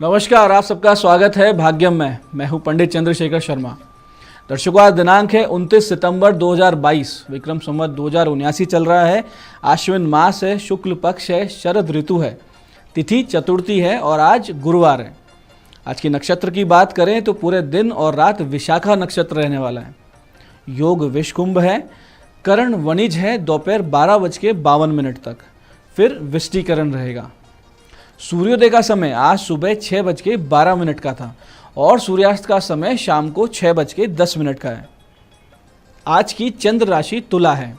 नमस्कार, आप सबका स्वागत है भाग्यम में। मैं हूं पंडित चंद्रशेखर शर्मा। दर्शकों, आज दिनांक है 29 सितंबर 2022, विक्रम संवत 2079 चल रहा है। आश्विन मास है, शुक्ल पक्ष है, शरद ऋतु है, तिथि चतुर्थी है और आज गुरुवार है। आज की नक्षत्र की बात करें तो पूरे दिन और रात विशाखा नक्षत्र रहने वाला है। योग विषकुंभ है, करण वणिज है दोपहर 12:52 तक, फिर विष्टिकरण रहेगा। सूर्योदय का समय आज सुबह 6:12 का था और सूर्यास्त का समय शाम को 6:10 का है। आज की चंद्र राशि तुला है,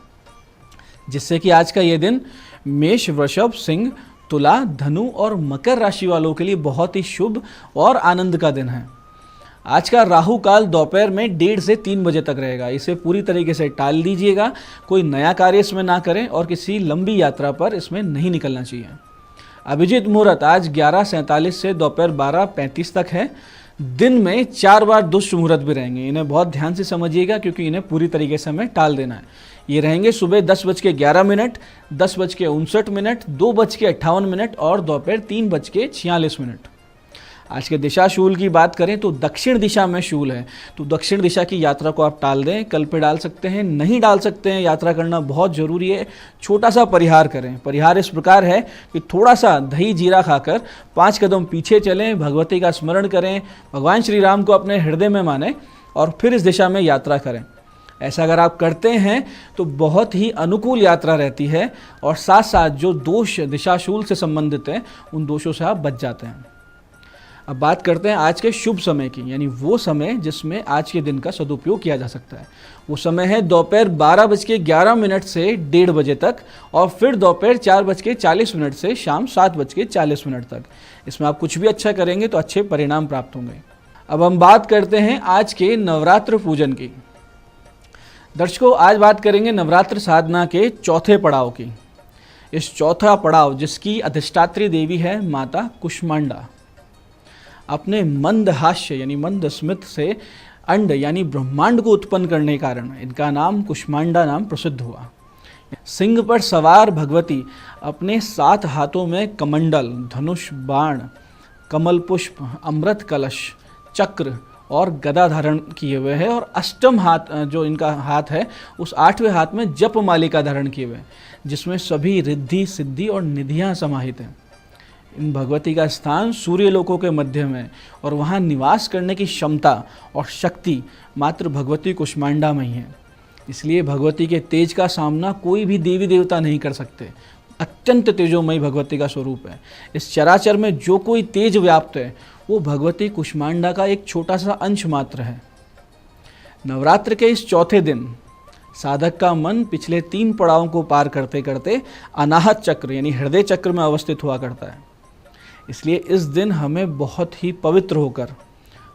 जिससे कि आज का ये दिन मेष, वृषभ, सिंह, तुला, धनु और मकर राशि वालों के लिए बहुत ही शुभ और आनंद का दिन है। आज का राहु काल दोपहर में 1:30 से 3 बजे तक रहेगा। इसे पूरी तरीके से टाल दीजिएगा। कोई नया कार्य इसमें ना करें और किसी लंबी यात्रा पर इसमें नहीं निकलना चाहिए। अभिजीत मुहूर्त आज 11:47 से दोपहर 12:35 तक है। दिन में 4 बार दुष्ट मुहूर्त भी रहेंगे। इन्हें बहुत ध्यान से समझिएगा क्योंकि इन्हें पूरी तरीके से हमें टाल देना है। ये रहेंगे सुबह 10:11, 10:59, 2:58 और दोपहर 3:46। आज के दिशा शूल की बात करें तो दक्षिण दिशा में शूल है, तो दक्षिण दिशा की यात्रा को आप टाल दें। कल पे डाल सकते हैं, नहीं डाल सकते हैं, यात्रा करना बहुत ज़रूरी है। छोटा सा परिहार करें। परिहार इस प्रकार है कि थोड़ा सा दही जीरा खाकर 5 कदम पीछे चलें, भगवती का स्मरण करें, भगवान श्री राम को अपने हृदय में मानें और फिर इस दिशा में यात्रा करें। ऐसा अगर आप करते हैं तो बहुत ही अनुकूल यात्रा रहती है और साथ साथ जो दोष दिशाशूल से संबंधित हैं उन दोषों से आप बच जाते हैं। अब बात करते हैं आज के शुभ समय की, यानी वो समय जिसमें आज के दिन का सदुपयोग किया जा सकता है। वो समय है दोपहर 12:11 से 1:30 बजे तक और फिर दोपहर 4:40 से शाम 7:40 तक। इसमें आप कुछ भी अच्छा करेंगे तो अच्छे परिणाम प्राप्त होंगे। अब हम बात करते हैं आज के नवरात्र पूजन की। दर्शकों, आज बात करेंगे नवरात्र साधना के चौथे पड़ाव की। इस चौथा पड़ाव जिसकी अधिष्ठात्री देवी है माता कुष्मांडा, अपने मंद हास्य यानी मंद स्मित से अंड यानी ब्रह्मांड को उत्पन्न करने के कारण इनका नाम कुष्मांडा नाम प्रसिद्ध हुआ। सिंह पर सवार भगवती अपने 7 हाथों में कमंडल, धनुष, बाण, कमल पुष्प, अमृत कलश, चक्र और गदा धारण किए हुए हैं और अष्टम हाथ जो इनका हाथ है उस 8वें हाथ में जप मालिका धारण किए हुए हैं, जिसमें सभी रिद्धि, सिद्धि और निधियां समाहित हैं। इन भगवती का स्थान सूर्य लोकों के मध्य में और वहाँ निवास करने की क्षमता और शक्ति मात्र भगवती कुष्मांडा में ही है। इसलिए भगवती के तेज का सामना कोई भी देवी देवता नहीं कर सकते। अत्यंत तेजोमयी भगवती का स्वरूप है। इस चराचर में जो कोई तेज व्याप्त है वो भगवती कुष्मांडा का एक छोटा सा अंश मात्र है। नवरात्र के इस चौथे दिन साधक का मन पिछले 3 पड़ावों को पार करते करते अनाहत चक्र यानी हृदय चक्र में अवस्थित हुआ करता है। इसलिए इस दिन हमें बहुत ही पवित्र होकर,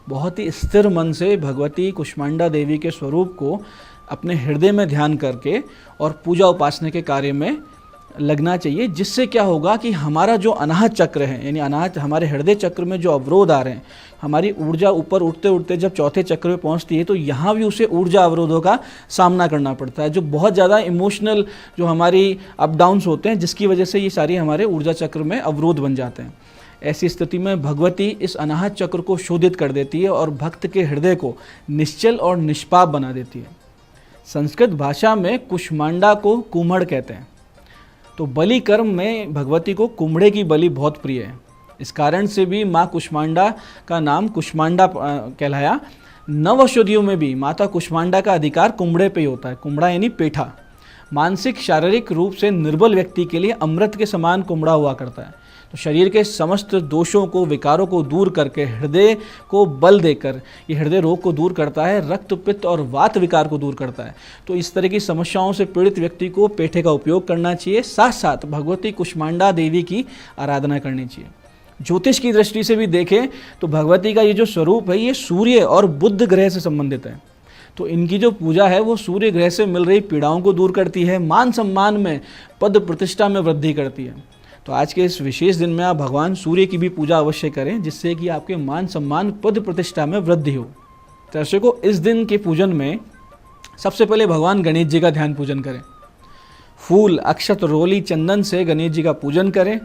बहुत ही स्थिर मन से भगवती कुष्मांडा देवी के स्वरूप को अपने हृदय में ध्यान करके और पूजा उपासना के कार्य में लगना चाहिए। जिससे क्या होगा कि हमारा जो अनाहत चक्र है यानी अनाहत हमारे हृदय चक्र में जो अवरोध आ रहे हैं, हमारी ऊर्जा ऊपर उठते उठते जब चौथे चक्र में पहुंचती है तो यहाँ भी उसे ऊर्जा अवरोधों का सामना करना पड़ता है, जो बहुत ज़्यादा इमोशनल जो हमारी अप डाउन्स होते हैं, जिसकी वजह से ये सारी हमारे ऊर्जा चक्र में अवरोध बन जाते हैं। ऐसी स्थिति में भगवती इस अनाहत चक्र को शोधित कर देती है और भक्त के हृदय को निश्चल और निष्पाप बना देती है। संस्कृत भाषा में कुष्मांडा को कुम्हड़ कहते हैं। तो बलि कर्म में भगवती को कुम्हड़े की बलि बहुत प्रिय है। इस कारण से भी माँ कुष्मांडा का नाम कुष्मांडा कहलाया। नवऔषधियों में भी माता कुष्मांडा का अधिकार कुम्हड़े पे ही होता है। कुम्हड़ा यानी पेठा। मानसिक शारीरिक रूप से निर्बल व्यक्ति के लिए अमृत के समान कुम्हड़ा हुआ करता है। तो शरीर के समस्त दोषों को, विकारों को दूर करके हृदय को बल देकर ये हृदय रोग को दूर करता है, रक्त, पित्त और वात विकार को दूर करता है। तो इस तरह की समस्याओं से पीड़ित व्यक्ति को पेठे का उपयोग करना चाहिए। साथ साथ भगवती कुष्मांडा देवी की आराधना करनी चाहिए। ज्योतिष की दृष्टि से भी देखें तो भगवती का ये जो स्वरूप है ये सूर्य और बुध ग्रह से संबंधित है। तो इनकी जो पूजा है वो सूर्य ग्रह से मिल रही पीड़ाओं को दूर करती है, मान सम्मान में, पद प्रतिष्ठा में वृद्धि करती है। तो आज के इस विशेष दिन में आप भगवान सूर्य की भी पूजा अवश्य करें, जिससे कि आपके मान सम्मान, पद प्रतिष्ठा में वृद्धि हो। दर्शकों, इस दिन के पूजन में सबसे पहले भगवान गणेश जी का ध्यान पूजन करें। फूल, अक्षत, रोली, चंदन से गणेश जी का पूजन करें।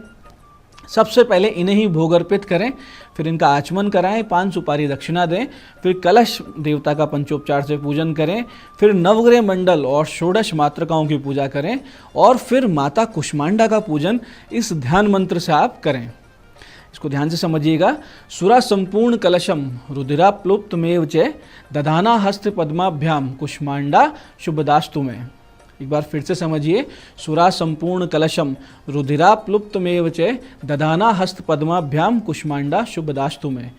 सबसे पहले इन्हें ही भोग अर्पित करें, फिर इनका आचमन कराएं, 5 सुपारी दक्षिणा दें, फिर कलश देवता का पंचोपचार से पूजन करें, फिर नवग्रह मंडल और षोडश मातृकाओं की पूजा करें और फिर माता कुष्मांडा का पूजन इस ध्यान मंत्र से आप करें। इसको ध्यान से समझिएगा। सुरा संपूर्ण कलशम रुधिरा प्लुप्त मेव च दधाना हस्त पद्माभ्याम कुष्मांडा शुभदास्तु में। एक बार फिर से समझिए। सुरा संपूर्ण कलशम रुधिरा प्लुप्त मेव च दधाना हस्त पद्माभ्याम कुष्मांडा शुभदास्तु में।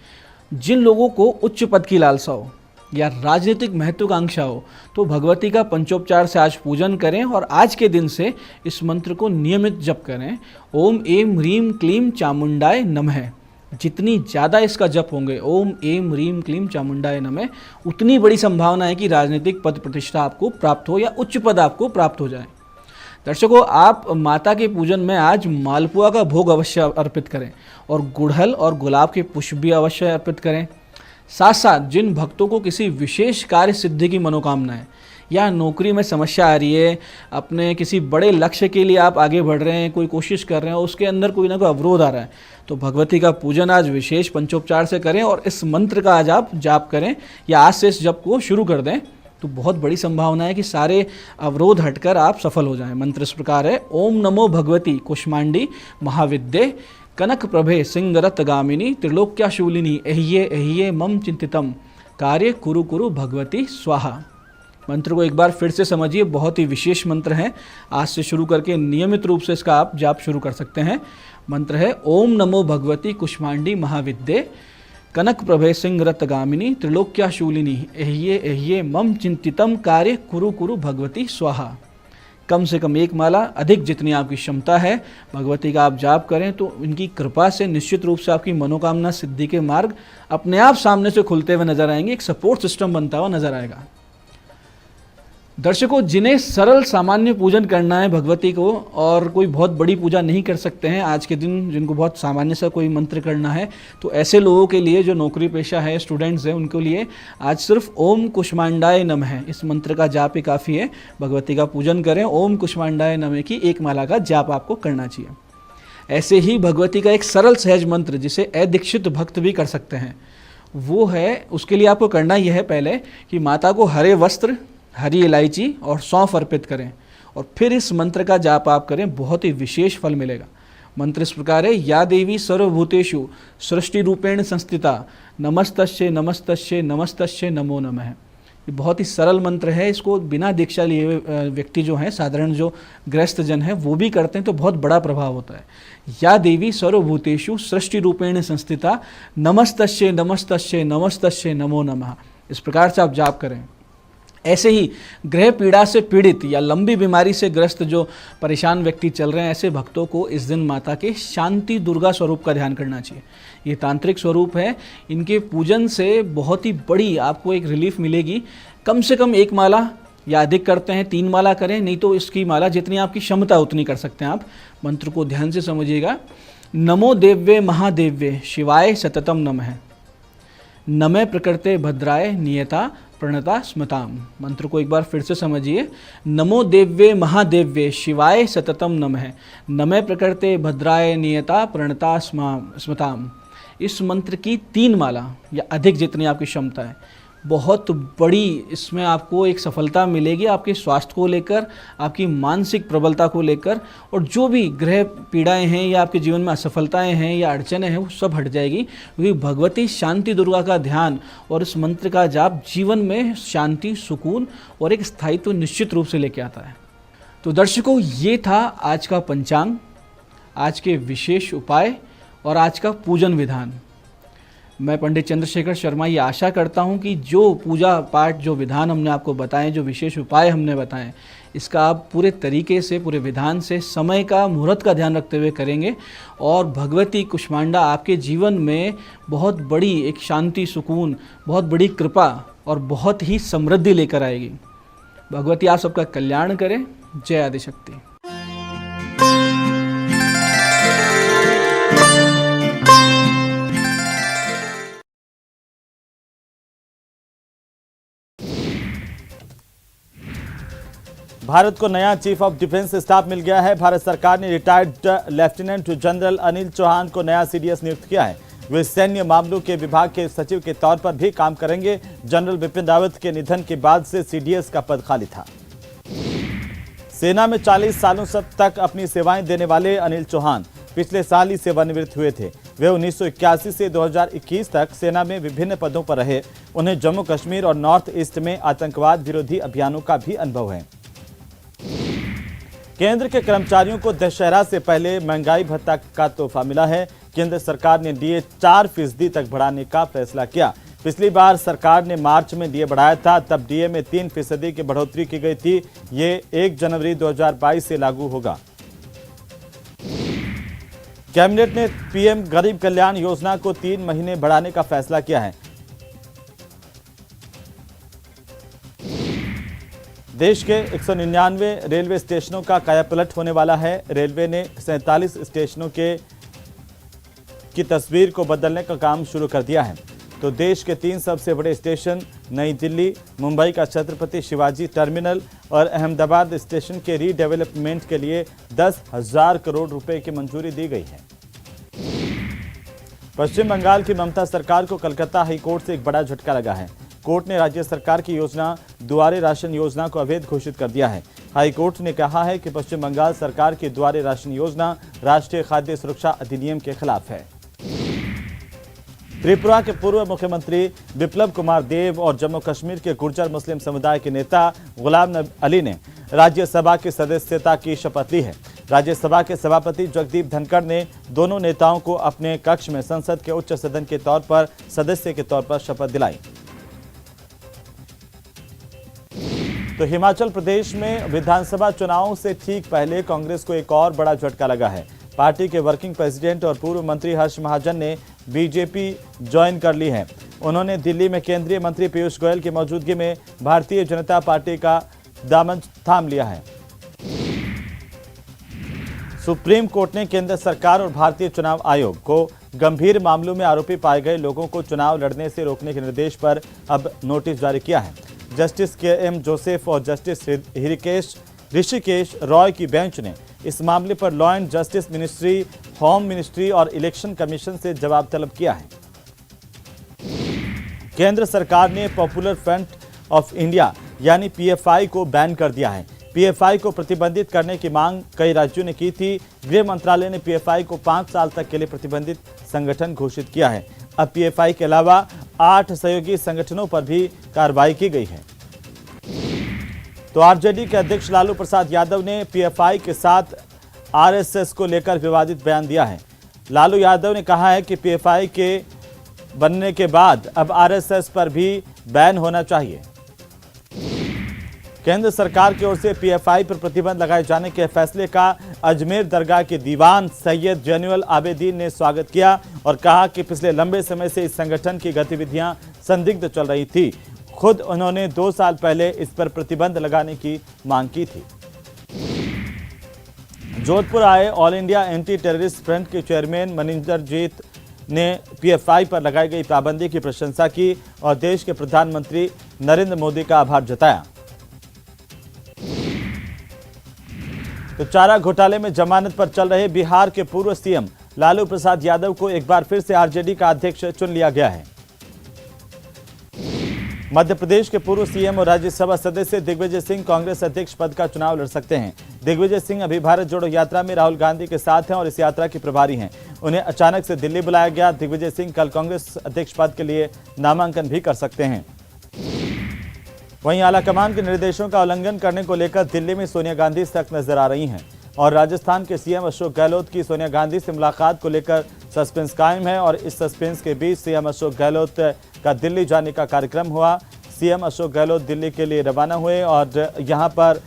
जिन लोगों को उच्च पद की लालसा हो या राजनीतिक महत्वाकांक्षा हो तो भगवती का पंचोपचार से आज पूजन करें और आज के दिन से इस मंत्र को नियमित जप करें। ओम एम ह्रीम क्लीम चामुंडाय नमः। जितनी ज़्यादा इसका जप होंगे ओम एम ह्रीम क्लीम चामुंडाय नमः, उतनी बड़ी संभावना है कि राजनीतिक पद प्रतिष्ठा आपको प्राप्त हो या उच्च पद आपको प्राप्त हो जाए। दर्शकों, आप माता के पूजन में आज मालपुआ का भोग अवश्य अर्पित करें और गुड़हल और गुलाब के पुष्प भी अवश्य अर्पित करें। साथ साथ जिन भक्तों को किसी विशेष कार्य सिद्धि की मनोकामना है या नौकरी में समस्या आ रही है, अपने किसी बड़े लक्ष्य के लिए आप आगे बढ़ रहे हैं, कोई कोशिश कर रहे हैं, उसके अंदर कोई ना कोई अवरोध आ रहा है, तो भगवती का पूजन आज विशेष पंचोपचार से करें और इस मंत्र का आज आप जाप करें या आज से इस जप को शुरू कर दें, तो बहुत बड़ी संभावना है कि सारे अवरोध हटकर आप सफल हो जाएं। मंत्र इस प्रकार है। ओम नमो भगवती कुष्मांडी महाविद्ये कनक प्रभे सिंगरत गामिनी त्रिलोक्याशूलिनी एह्ये एह्ये मम चिंतितम कार्य कुरु कुरु भगवती स्वाहा। मंत्र को एक बार फिर से समझिए, बहुत ही विशेष मंत्र है। आज से शुरू करके नियमित रूप से इसका आप जाप शुरू कर सकते हैं। मंत्र है ओम नमो भगवती कुष्मांडी महाविद्ये कनक प्रभे सिंगरत गामिनी त्रिलोक्याशूलिनी एह्ये एह्ये मम चिंतितम कार्य कुरु कुरु भगवती स्वाहा। कम से कम एक माला, अधिक जितनी आपकी क्षमता है, भगवती का आप जाप करें तो इनकी कृपा से निश्चित रूप से आपकी मनोकामना सिद्धि के मार्ग अपने आप सामने से खुलते हुए नजर आएंगे। एक सपोर्ट सिस्टम बनता हुआ नजर आएगा। दर्शकों, जिन्हें सरल सामान्य पूजन करना है भगवती को और कोई बहुत बड़ी पूजा नहीं कर सकते हैं आज के दिन, जिनको बहुत सामान्य सा कोई मंत्र करना है, तो ऐसे लोगों के लिए जो नौकरी पेशा है, स्टूडेंट्स हैं, उनके लिए आज सिर्फ ओम कुष्मांडाय नमः इस मंत्र का जाप ही काफ़ी है। भगवती का पूजन करें। ओम कुष्मांडाय नमः की एक माला का जाप आपको करना चाहिए। ऐसे ही भगवती का एक सरल सहज मंत्र जिसे अदीक्षित भक्त भी कर सकते हैं, वो है, उसके लिए आपको करना यह है पहले कि माता को हरे वस्त्र, हरी इलायची और सौंफ अर्पित करें और फिर इस मंत्र का जाप आप करें, बहुत ही विशेष फल मिलेगा। मंत्र इस प्रकार है। या देवी सर्वभूतेषु सृष्टि रूपेण संस्थिता नमस्तस्ये नमस्तस्ये नमस्तस्ये नमो नमः। ये बहुत ही सरल मंत्र है। इसको बिना दीक्षा लिए हुए व्यक्ति जो हैं, साधारण जो गृहस्थ जन हैं, वो भी करते हैं तो बहुत बड़ा प्रभाव होता है। या देवी सर्वभूतेषु सृष्टि रूपेण संस्थिता नमस्तस्ये नमस्तस्ये नमस्तस्ये नमो नमः। इस प्रकार से आप जाप करें। ऐसे ही ग्रह पीड़ा से पीड़ित या लंबी बीमारी से ग्रस्त जो परेशान व्यक्ति चल रहे हैं, ऐसे भक्तों को इस दिन माता के शांति दुर्गा स्वरूप का ध्यान करना चाहिए। ये तांत्रिक स्वरूप है। इनके पूजन से बहुत ही बड़ी आपको एक रिलीफ मिलेगी। कम से कम एक माला या अधिक करते हैं 3 माला करें, नहीं तो इसकी माला जितनी आपकी क्षमता उतनी कर सकते हैं आप। मंत्र को ध्यान से समझिएगा। नमो देव्ये महादेव्ये शिवाय सततम नमः। नमः प्रकृते भद्राय नियता प्रणता स्मताम। मंत्र को एक बार फिर से समझिए। नमो देव्ये महादेव्ये शिवाय सततम नमः। नमः प्रकृते भद्राय नियता प्रणता स्मताम। इस मंत्र की 3 माला या अधिक जितनी आपकी क्षमता है, बहुत बड़ी इसमें आपको एक सफलता मिलेगी आपके स्वास्थ्य को लेकर, आपकी मानसिक प्रबलता को लेकर, और जो भी ग्रह पीड़ाएं हैं या आपके जीवन में असफलताएं हैं या अड़चनें हैं, वो सब हट जाएगी, क्योंकि भगवती शांति दुर्गा का ध्यान और इस मंत्र का जाप जीवन में शांति, सुकून और एक स्थायित्व निश्चित रूप से लेके आता है। तो दर्शकों, ये था आज का पंचांग, आज के विशेष उपाय और आज का पूजन विधान। मैं पंडित चंद्रशेखर शर्मा ये आशा करता हूँ कि जो पूजा पाठ, जो विधान हमने आपको बताएं, जो विशेष उपाय हमने बताएं, इसका आप पूरे तरीके से, पूरे विधान से, समय का, मुहूर्त का ध्यान रखते हुए करेंगे और भगवती कुष्मांडा आपके जीवन में बहुत बड़ी एक शांति, सुकून, बहुत बड़ी कृपा और बहुत ही समृद्धि लेकर आएगी। भगवती आप सबका कल्याण करें। जय आदिशक्ति। भारत को नया चीफ ऑफ डिफेंस स्टाफ मिल गया है। भारत सरकार ने retired lieutenant general Anil Chauhan को नया सीडीएस नियुक्त किया है। वे सैन्य मामलों के विभाग के सचिव के तौर पर भी काम करेंगे। जनरल बिपिन रावत के निधन के बाद से सीडीएस का पद खाली था। सेना में 40 सालों तक अपनी सेवाएं देने वाले अनिल चौहान पिछले साल ही सेवानिवृत्त हुए थे। वे 1981 से 2021 तक सेना में विभिन्न पदों पर रहे। उन्हें जम्मू कश्मीर और नॉर्थ ईस्ट में आतंकवाद विरोधी अभियानों का भी अनुभव है। केंद्र के कर्मचारियों को दशहरा से पहले महंगाई भत्ता का तोहफा मिला है। केंद्र सरकार ने डीए 4% तक बढ़ाने का फैसला किया। पिछली बार सरकार ने मार्च में डीए बढ़ाया था, तब डीए में 3% की बढ़ोतरी की गई थी। ये 1 जनवरी 2022 से लागू होगा। कैबिनेट ने पीएम गरीब कल्याण योजना को 3 महीने बढ़ाने का फैसला किया है। देश के 199 रेलवे स्टेशनों का कायापलट होने वाला है। रेलवे ने 47 स्टेशनों की तस्वीर को बदलने का काम शुरू कर दिया है। तो देश के 3 सबसे बड़े स्टेशन नई दिल्ली, मुंबई का छत्रपति शिवाजी टर्मिनल और अहमदाबाद स्टेशन के रीडेवलपमेंट के लिए 10,000 करोड़ रुपए की मंजूरी दी गई है। पश्चिम बंगाल की ममता सरकार को कलकत्ता हाईकोर्ट से एक बड़ा झटका लगा है। कोर्ट ने राज्य सरकार की योजना दुआरे राशन योजना को अवैध घोषित कर दिया है। हाईकोर्ट ने कहा है कि पश्चिम बंगाल सरकार की दुआरे राशन योजना राष्ट्रीय खाद्य सुरक्षा अधिनियम के खिलाफ है। त्रिपुरा के पूर्व मुख्यमंत्री बिप्लब कुमार देव और जम्मू कश्मीर के गुर्जर मुस्लिम समुदाय के नेता गुलाम नबी अली ने राज्यसभा की सदस्यता की शपथ ली है। राज्यसभा के सभापति जगदीप धनखड़ ने दोनों नेताओं को अपने कक्ष में संसद के उच्च सदन के तौर पर सदस्य के तौर पर शपथ दिलाई। तो हिमाचल प्रदेश में विधानसभा चुनावों से ठीक पहले कांग्रेस को एक और बड़ा झटका लगा है। पार्टी के वर्किंग प्रेसिडेंट और पूर्व मंत्री हर्ष महाजन ने बीजेपी ज्वाइन कर ली है। उन्होंने दिल्ली में केंद्रीय मंत्री पीयूष गोयल की मौजूदगी में भारतीय जनता पार्टी का दामन थाम लिया है। सुप्रीम कोर्ट ने केंद्र सरकार और भारतीय चुनाव आयोग को गंभीर मामलों में आरोपी पाए गए लोगों को चुनाव लड़ने से रोकने के निर्देश पर अब नोटिस जारी किया है। Justice KM. जोसेफ और जस्टिस ऋषिकेश रॉय की बेंच ने इस मामले पर law and justice ministry, home ministry और इलेक्शन कमीशन से जवाब तलब किया है। केंद्र सरकार ने पॉपुलर फ्रंट ऑफ इंडिया यानी पीएफआई को बैन कर दिया है। पीएफआई को प्रतिबंधित करने की मांग कई राज्यों ने की थी। गृह मंत्रालय ने पीएफआई को 5 साल तक के लिए प्रतिबंधित संगठन घोषित किया है। अब पीएफआई के अलावा 8 सहयोगी संगठनों पर भी कार्रवाई की गई है। तो आरजेडी के अध्यक्ष लालू प्रसाद यादव ने पीएफआई के साथ आरएसएस को लेकर विवादित बयान दिया है। लालू यादव ने कहा है कि पीएफआई के बनने के बाद अब आरएसएस पर भी बैन होना चाहिए। केंद्र सरकार की ओर से पीएफआई पर प्रतिबंध लगाए जाने के फैसले का अजमेर दरगाह के दीवान सैयद जैनुल आबेदीन ने स्वागत किया और कहा कि पिछले लंबे समय से इस संगठन की गतिविधियां संदिग्ध चल रही थी। खुद उन्होंने 2 साल पहले इस पर प्रतिबंध लगाने की मांग की थी। जोधपुर आए all India anti terrorist front के चेयरमैन मनिंदरजीत ने पीएफआई पर लगाई गई पाबंदी की प्रशंसा की और देश के प्रधानमंत्री नरेंद्र मोदी का आभार जताया। तो चारा घोटाले में जमानत पर चल रहे बिहार के पूर्व सीएम लालू प्रसाद यादव को एक बार फिर से आरजेडी का अध्यक्ष चुन लिया गया है। मध्य प्रदेश के पूर्व सीएम और राज्यसभा सदस्य दिग्विजय सिंह कांग्रेस अध्यक्ष पद का चुनाव लड़ सकते हैं। दिग्विजय सिंह अभी भारत जोड़ो यात्रा में राहुल गांधी के साथ हैं और इस यात्रा के प्रभारी हैं। उन्हें अचानक से दिल्ली बुलाया गया। दिग्विजय सिंह कल कांग्रेस अध्यक्ष पद के लिए नामांकन भी कर सकते हैं। वहीं आलाकमान के निर्देशों का उल्लंघन करने को लेकर दिल्ली में सोनिया गांधी सख्त नजर आ रही हैं और राजस्थान के सीएम अशोक गहलोत की सोनिया गांधी से मुलाकात को लेकर सस्पेंस कायम है और इस सस्पेंस के बीच सीएम अशोक गहलोत का दिल्ली जाने का कार्यक्रम हुआ। सीएम अशोक गहलोत दिल्ली के लिए रवाना हुए और यहां पर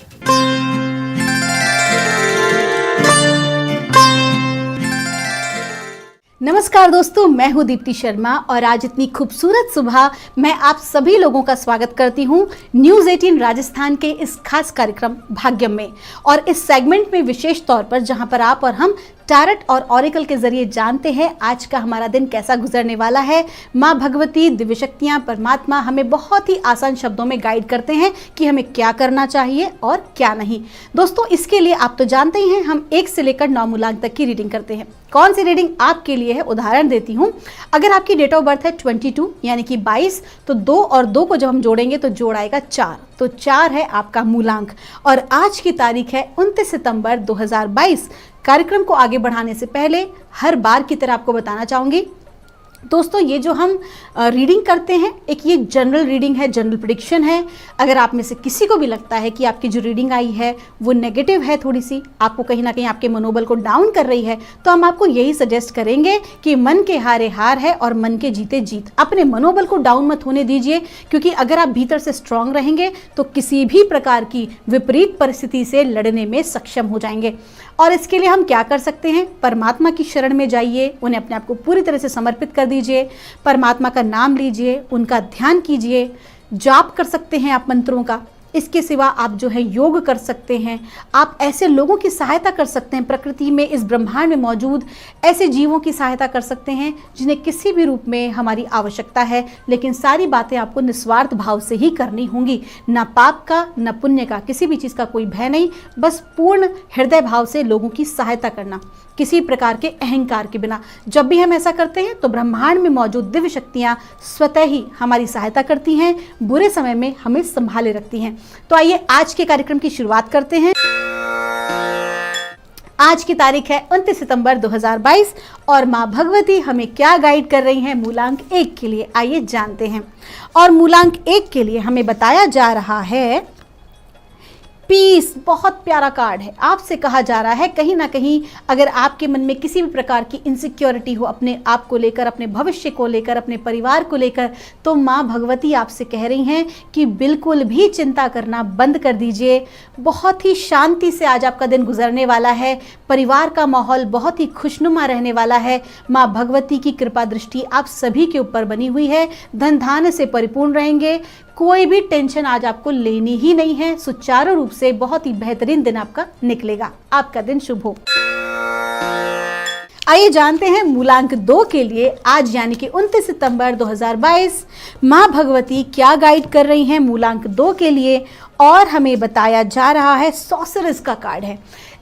नमस्कार दोस्तों, मैं हूं दीप्ति शर्मा और आज इतनी खूबसूरत सुबह मैं आप सभी लोगों का स्वागत करती हूं न्यूज़ 18 राजस्थान के इस खास कार्यक्रम भाग्यम में। और इस सेगमेंट में विशेष तौर पर जहां पर आप और हम टारट और ऑरिकल के जरिए जानते हैं आज का हमारा दिन कैसा गुजरने वाला है। माँ भगवती, दिव्य शक्तियाँ, परमात्मा हमें बहुत ही आसान शब्दों में गाइड करते हैं कि हमें क्या करना चाहिए और क्या नहीं। दोस्तों, इसके लिए आप तो जानते ही हैं, हम 1 से लेकर 9 मूलांक तक की रीडिंग करते हैं। कौन सी रीडिंग आपके लिए है, उदाहरण देती हूँ। अगर आपकी डेट ऑफ बर्थ है 22 यानी कि 22, तो 2 और 2 को जब हम जोड़ेंगे तो जोड़ आएगा 4, तो 4 है आपका मूलांक। और आज की तारीख है 29 सितंबर 2022। कार्यक्रम को आगे बढ़ाने से पहले हर बार की तरह आपको बताना चाहूँगी दोस्तों, ये जो हम रीडिंग करते हैं, एक ये जनरल रीडिंग है, जनरल प्रेडिक्शन है। अगर आप में से किसी को भी लगता है कि आपकी जो रीडिंग आई है वो नेगेटिव है, थोड़ी सी आपको कहीं ना कहीं आपके मनोबल को डाउन कर रही है, तो हम आपको यही सजेस्ट करेंगे कि मन के हारे हार है और मन के जीते जीत। अपने मनोबल को डाउन मत होने दीजिए, क्योंकि अगर आप भीतर से स्ट्रांग रहेंगे तो किसी भी प्रकार की विपरीत परिस्थिति से लड़ने में सक्षम हो जाएंगे। और इसके लिए हम क्या कर सकते हैं? परमात्मा की शरण में जाइए, उन्हें अपने आप को पूरी तरह से समर्पित कर दीजिए, परमात्मा का नाम लीजिए, उनका ध्यान कीजिए, जाप कर सकते हैं आप मंत्रों का। इसके सिवा आप जो है योग कर सकते हैं। आप ऐसे लोगों की सहायता कर सकते हैं, प्रकृति में, इस ब्रह्मांड में मौजूद ऐसे जीवों की सहायता कर सकते हैं जिन्हें किसी भी रूप में हमारी आवश्यकता है। लेकिन सारी बातें आपको निस्वार्थ भाव से ही करनी होंगी, ना पाप का ना पुण्य का, किसी भी चीज़ का कोई भय नहीं, बस पूर्ण हृदय भाव से लोगों की सहायता करना, किसी प्रकार के अहंकार के बिना। जब भी हम ऐसा करते हैं तो ब्रह्मांड में मौजूद दिव्य शक्तियाँ स्वतः ही हमारी सहायता करती हैं, बुरे समय में हमें संभाले रखती हैं। तो आइए आज के कार्यक्रम की शुरुआत करते हैं। आज की तारीख है 29 सितंबर 2022 और माँ भगवती हमें क्या गाइड कर रही हैं मूलांक 1 के लिए, आइए जानते हैं। और मूलांक 1 के लिए हमें बताया जा रहा है पीस। बहुत प्यारा कार्ड है। आपसे कहा जा रहा है कहीं ना कहीं अगर आपके मन में किसी भी प्रकार की इनसिक्योरिटी हो, अपने आप को लेकर, अपने भविष्य को लेकर, अपने परिवार को लेकर, तो माँ भगवती आपसे कह रही हैं कि बिल्कुल भी चिंता करना बंद कर दीजिए। बहुत ही शांति से आज आपका दिन गुजरने वाला है। परिवार का माहौल बहुत ही खुशनुमा रहने वाला है। माँ भगवती की कृपा दृष्टि आप सभी के ऊपर बनी हुई है। धन धान्य से परिपूर्ण रहेंगे। कोई भी टेंशन आज आपको लेनी ही नहीं है। सुचारू रूप से बहुत ही बेहतरीन दिन आपका निकलेगा। आपका दिन शुभ हो। आइए जानते हैं मूलांक 2 के लिए आज यानी कि 29 सितंबर 2022 माँ भगवती क्या गाइड कर रही हैं मूलांक 2 के लिए। और हमें बताया जा रहा है सॉर्सरर्स का कार्ड है।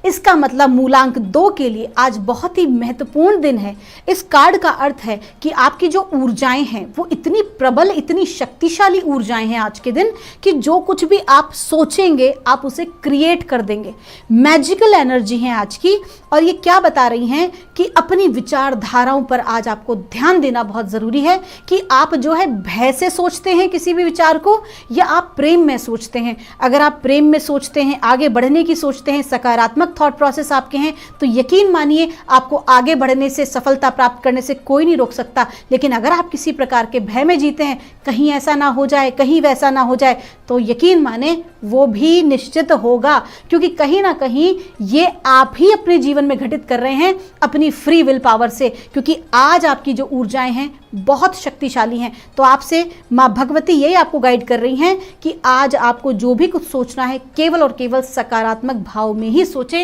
इसका मतलब मूलांक 2 के लिए आज बहुत ही महत्वपूर्ण दिन है। इस कार्ड का अर्थ है कि आपकी जो ऊर्जाएं हैं वो इतनी प्रबल, इतनी शक्तिशाली ऊर्जाएं हैं आज के दिन कि जो कुछ भी आप सोचेंगे आप उसे क्रिएट कर देंगे। मैजिकल एनर्जी है आज की। और ये क्या बता रही हैं कि अपनी विचारधाराओं पर आज आपको ध्यान देना बहुत ज़रूरी है कि आप जो है भय से सोचते हैं किसी भी विचार को या आप प्रेम में सोचते हैं। अगर आप प्रेम में सोचते हैं, आगे बढ़ने की सोचते हैं, सकारात्मक थॉट प्रोसेस आपके हैं, तो यकीन मानिए आपको आगे बढ़ने से, सफलता प्राप्त करने से कोई नहीं रोक सकता। लेकिन अगर आप किसी प्रकार के भय में जीते हैं, कहीं ऐसा ना हो जाए, कहीं वैसा ना हो जाए, तो यकीन माने वो भी निश्चित होगा। क्योंकि कहीं ना कहीं ये आप ही अपने जीवन में घटित कर रहे हैं अपनी फ्री विल पावर से। क्योंकि आज आपकी जो ऊर्जाएं हैं बहुत शक्तिशाली हैं। तो आपसे माँ भगवती यही आपको गाइड कर रही हैं कि आज आपको जो भी कुछ सोचना है केवल और केवल सकारात्मक भाव में ही सोचें।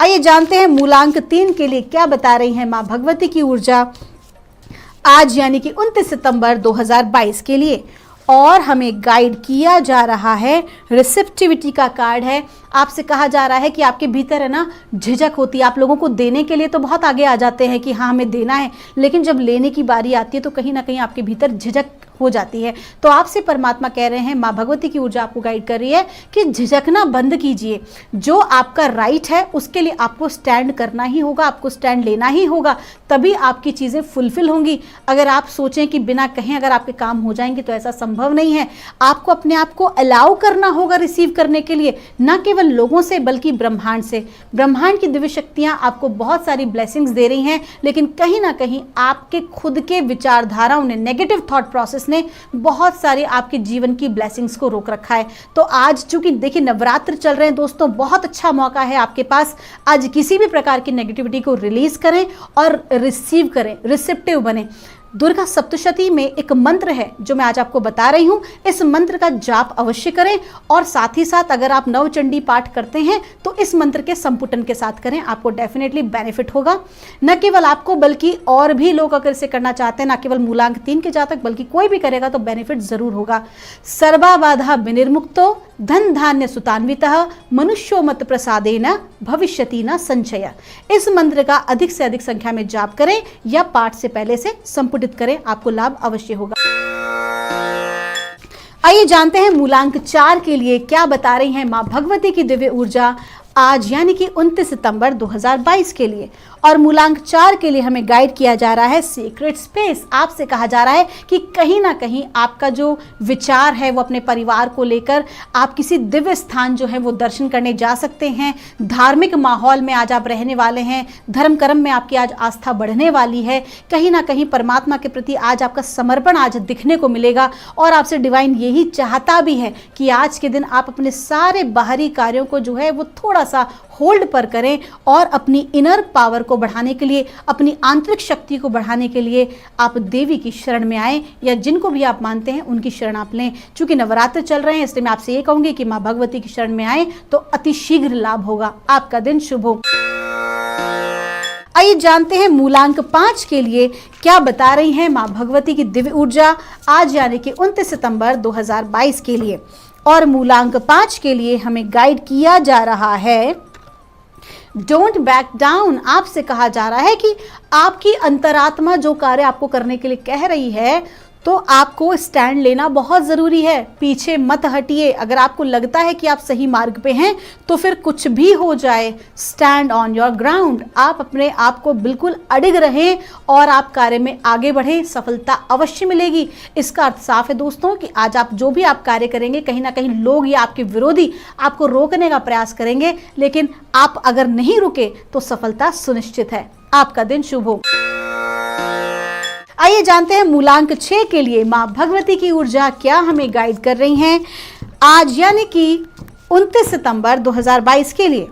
आइए जानते हैं मूलांक 3 के लिए क्या बता रही हैं माँ भगवती की ऊर्जा आज यानी कि 29 सितंबर 2022 के लिए। और हमें गाइड किया जा रहा है रिसेप्टिविटी का कार्ड है। आपसे कहा जा रहा है कि आपके भीतर है ना झिझक होती है। आप लोगों को देने के लिए तो बहुत आगे आ जाते हैं कि हाँ हमें देना है, लेकिन जब लेने की बारी आती है तो कहीं ना कहीं आपके भीतर झिझक हो जाती है। तो आपसे परमात्मा कह रहे हैं, माँ भगवती की ऊर्जा आपको गाइड कर रही है कि झिझकना बंद कीजिए। जो आपका राइट है उसके लिए आपको स्टैंड करना ही होगा, आपको स्टैंड लेना ही होगा, तभी आपकी चीज़ें फुलफिल होंगी। अगर आप सोचें कि बिना कहें अगर आपके काम हो जाएंगे तो ऐसा संभव नहीं है। आपको अपने आप को अलाउ करना होगा रिसीव करने के लिए, न केवल लोगों से बल्कि ब्रह्मांड से। ब्रह्मांड की दिव्य शक्तियाँ आपको बहुत सारी ब्लेसिंग्स दे रही हैं, लेकिन कहीं ना कहीं आपके खुद के विचारधाराओं ने, नेगेटिव थॉट प्रोसेस ने बहुत सारे आपके जीवन की ब्लेसिंग्स को रोक रखा है। तो आज चूंकि देखिए नवरात्र चल रहे हैं दोस्तों, बहुत अच्छा मौका है आपके पास। आज किसी भी प्रकार की नेगेटिविटी को रिलीज करें और रिसीव करें, रिसेप्टिव बने। दुर्गा सप्तशती में एक मंत्र है जो मैं आज आपको बता रही हूँ। इस मंत्र का जाप अवश्य करें और साथ ही साथ अगर आप नवचंडी पाठ करते हैं तो इस मंत्र के संपुटन के साथ करें, आपको डेफिनेटली बेनिफिट होगा। न केवल आपको बल्कि और भी लोग अगर इसे करना चाहते हैं, न केवल मूलांक 3 के जातक बल्कि कोई भी करेगा तो बेनिफिट जरूर होगा। सर्वा बाधा विनिर्मुक्तो धन धान्य सुतान्वितः मनुष्यो मत प्रसादेन भविष्यति न संचय। इस मंत्र का अधिक से अधिक संख्या में जाप करें या पाठ से पहले से संपुटित करें, आपको लाभ अवश्य होगा। आइए जानते हैं मूलांक 4 के लिए क्या बता रही हैं मां भगवती की दिव्य ऊर्जा आज यानी कि 29 सितंबर 2022 के लिए। और मूलांक 4 के लिए हमें गाइड किया जा रहा है सीक्रेट स्पेस। आपसे कहा जा रहा है कि कहीं ना कहीं आपका जो विचार है वो अपने परिवार को लेकर आप किसी दिव्य स्थान जो है वो दर्शन करने जा सकते हैं। धार्मिक माहौल में आज आप रहने वाले हैं, धर्म कर्म में आपकी आज आस्था बढ़ने वाली है। कहीं ना कहीं परमात्मा के प्रति आज आपका समर्पण आज दिखने को मिलेगा और आपसे डिवाइन यही चाहता भी है कि आज के दिन आप अपने सारे बाहरी कार्यों को जो है वो थोड़ा सा होल्ड पर करें और अपनी इनर पावर को बढ़ाने के लिए, अपनी आंतरिक शक्ति को बढ़ाने के लिए आप देवी की शरण में आएं या जिनको भी आप मानते हैं उनकी शरण आप लें। चूंकि नवरात्र चल रहे हैं इसलिए मैं आपसे ये कहूंगी कि मां भगवती की शरण में आएं तो अति शीघ्र लाभ होगा। आपका दिन शुभ हो। आइए जानते हैं मूलांक 5 के लिए क्या बता रही हैं मां भगवती की दिव्य ऊर्जा आज यानी कि 29 सितंबर 2022 के लिए। और मूलांक 5 के लिए हमें गाइड किया जा रहा है डोंट बैक डाउन। आपसे कहा जा रहा है कि आपकी अंतरात्मा जो कार्य आपको करने के लिए कह रही है तो आपको स्टैंड लेना बहुत ज़रूरी है। पीछे मत हटिए। अगर आपको लगता है कि आप सही मार्ग पे हैं तो फिर कुछ भी हो जाए, स्टैंड ऑन योर ग्राउंड। आप अपने आप को बिल्कुल अडिग रहें और आप कार्य में आगे बढ़ें, सफलता अवश्य मिलेगी। इसका अर्थ साफ है दोस्तों कि आज आप जो भी आप कार्य करेंगे कहीं ना कहीं लोग या आपके विरोधी आपको रोकने का प्रयास करेंगे, लेकिन आप अगर नहीं रुके तो सफलता सुनिश्चित है। आपका दिन शुभ हो। आइए जानते हैं मूलांक 6 के लिए मां भगवती की ऊर्जा क्या हमें गाइड कर रही हैं आज यानी कि 29 सितंबर 2022 के लिए।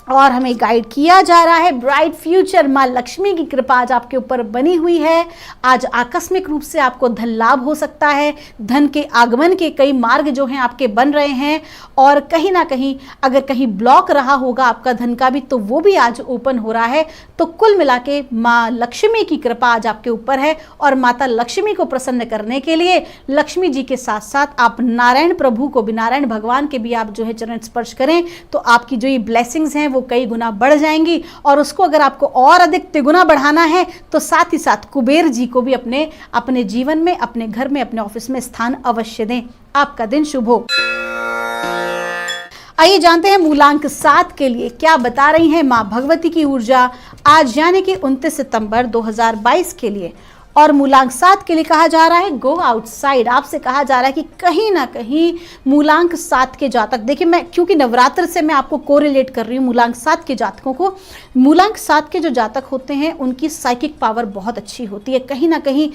और हमें गाइड किया जा रहा है ब्राइट फ्यूचर। माँ लक्ष्मी की कृपा आज आपके ऊपर बनी हुई है। आज आकस्मिक रूप से आपको धन लाभ हो सकता है। धन के आगमन के कई मार्ग जो हैं आपके बन रहे हैं और कहीं ना कहीं अगर कहीं ब्लॉक रहा होगा आपका धन का भी तो वो भी आज ओपन हो रहा है। तो कुल मिला के माँ लक्ष्मी की कृपा आज आपके ऊपर है और माता लक्ष्मी को प्रसन्न करने के लिए लक्ष्मी जी के साथ साथ आप नारायण प्रभु को भी, नारायण भगवान के भी आप जो है चरण स्पर्श करें तो आपकी जो ये ब्लेसिंग्स हैं वो कई गुना बढ़ जाएंगी। और उसको अगर आपको और अधिक तिगुना बढ़ाना है तो साथ ही साथ कुबेर जी को भी अपने जीवन में, अपने घर में, अपने ऑफिस में स्थान अवश्य दें। आपका दिन शुभ हो। आइए जानते हैं मूलांक 7 के लिए क्या बता रही हैं मां भगवती की ऊर्जा आज यानी कि 29 सितंबर 2022 के लिए। और मूलांक 7 के लिए कहा जा रहा है गो आउटसाइड। आपसे कहा जा रहा है कि कहीं ना कहीं मूलांक 7 के जातक, देखिए मैं क्योंकि नवरात्र से मैं आपको कोरिलेट कर रही हूँ मूलांक 7 के जातकों को। मूलांक 7 के जो जातक होते हैं उनकी साइकिक पावर बहुत अच्छी होती है। कहीं ना कहीं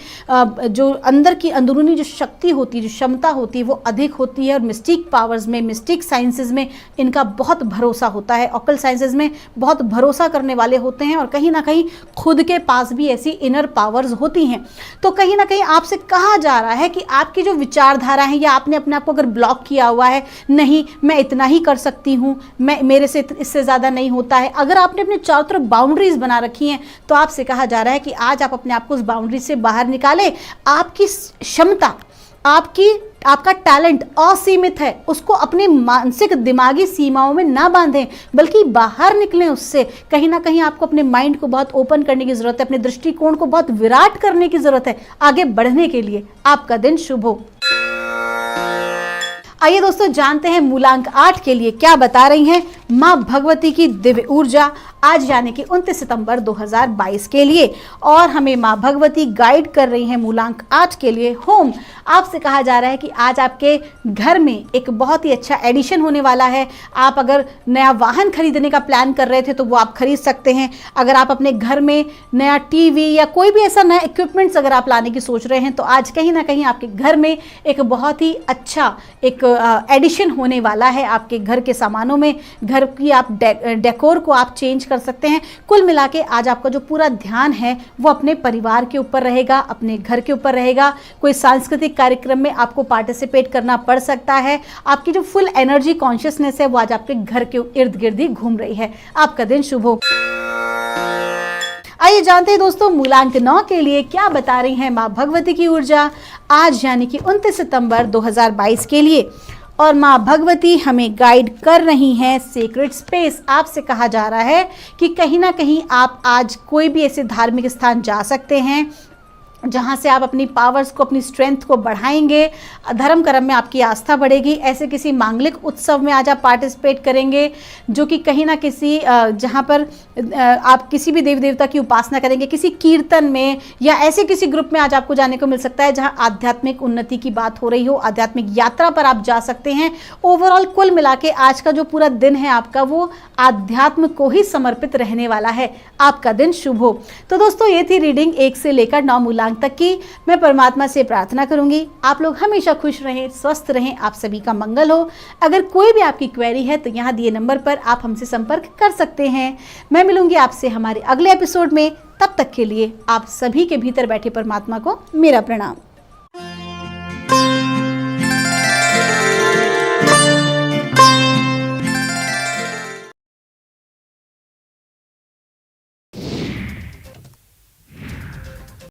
जो अंदर की अंदरूनी जो शक्ति होती है, जो क्षमता होती है वो अधिक होती है। और मिस्टिक पावर्स में, मिस्टिक साइंसेज में इनका बहुत भरोसा होता है। ऑकल साइंसेज में बहुत भरोसा करने वाले होते हैं और कहीं ना कहीं खुद के पास भी ऐसी इनर पावर्स होती हैं। तो कहीं ना कहीं आपसे कहा जा रहा है कि आपकी जो विचारधारा है या आपने अपने आप को अगर ब्लॉक किया हुआ है, नहीं मैं इतना ही कर सकती हूँ, मैं मेरे से इससे ज़्यादा नहीं होता है, अगर आपने अपने चारों तरफ बाउंड्रीज बना रखी हैं तो आपसे कहा जा रहा है कि आज आप अपने आप को उस बाउंड्री से बाहर निकालें। आपकी क्षमता, आपका टैलेंट असीमित है, उसको अपनी मानसिक दिमागी सीमाओं में ना बांधें बल्कि बाहर निकलें उससे। कहीं ना कहीं आपको अपने माइंड को बहुत ओपन करने की जरूरत है, अपने दृष्टिकोण को बहुत विराट करने की जरूरत है आगे बढ़ने के लिए। आपका दिन शुभ हो। आइए दोस्तों जानते हैं मूलांक 8 के लिए क्या बता रही हैं मां भगवती की दिव्य ऊर्जा आज यानी कि 29 सितंबर 2022 के लिए। और हमें मां भगवती गाइड कर रही हैं मूलांक 8 के लिए होम। आपसे कहा जा रहा है कि आज आपके घर में एक बहुत ही अच्छा एडिशन होने वाला है। आप अगर नया वाहन खरीदने का प्लान कर रहे थे तो वो आप खरीद सकते हैं। अगर आप अपने घर में नया टीवी या कोई भी ऐसा नया इक्विपमेंट्स अगर आप लाने की सोच रहे हैं तो आज कहीं ना कहीं आपके घर में एक बहुत ही अच्छा एक एडिशन होने वाला है आपके घर के सामानों में। घर की आप डेकोर को आप चेंज कर सकते हैं। कुल मिला के आज आपका जो पूरा ध्यान है वो अपने परिवार के ऊपर रहेगा, अपने घर के ऊपर रहेगा। कोई सांस्कृतिक कार्यक्रम में आपको पार्टिसिपेट करना पड़ सकता है। आपकी जो फुल एनर्जी कॉन्शियसनेस है वो आज आपके घर के इर्द गिर्द ही घूम रही है। आपका दिन शुभ हो। आइए जानते हैं दोस्तों मूलांक 9 के लिए क्या बता रही हैं माँ भगवती की ऊर्जा आज यानी कि 29 सितंबर 2022 के लिए। और माँ भगवती हमें गाइड कर रही हैं सीक्रेट स्पेस। आपसे कहा जा रहा है कि कहीं ना कहीं आप आज कोई भी ऐसे धार्मिक स्थान जा सकते हैं जहाँ से आप अपनी पावर्स को, अपनी स्ट्रेंथ को बढ़ाएंगे, धर्म कर्म में आपकी आस्था बढ़ेगी। ऐसे किसी मांगलिक उत्सव में आज आप पार्टिसिपेट करेंगे जो कि कहीं ना किसी जहाँ पर आप किसी भी देवी देवता की उपासना करेंगे, किसी कीर्तन में या ऐसे किसी ग्रुप में आज आपको जाने को मिल सकता है जहाँ आध्यात्मिक उन्नति की बात हो रही हो। आध्यात्मिक यात्रा पर आप जा सकते हैं। ओवरऑल कुल मिला के आज का जो पूरा दिन है आपका वो आध्यात्म को ही समर्पित रहने वाला है। आपका दिन शुभ हो। तो दोस्तों ये थी रीडिंग 1 से लेकर 9 मूलांक तक की। मैं परमात्मा से प्रार्थना करूंगी आप लोग हमेशा खुश रहें, स्वस्थ रहें, आप सभी का मंगल हो। अगर कोई भी आपकी क्वेरी है तो यहाँ दिए नंबर पर आप हमसे संपर्क कर सकते हैं। मैं मिलूंगी आपसे हमारे अगले एपिसोड में। तब तक के लिए आप सभी के भीतर बैठे परमात्मा को मेरा प्रणाम।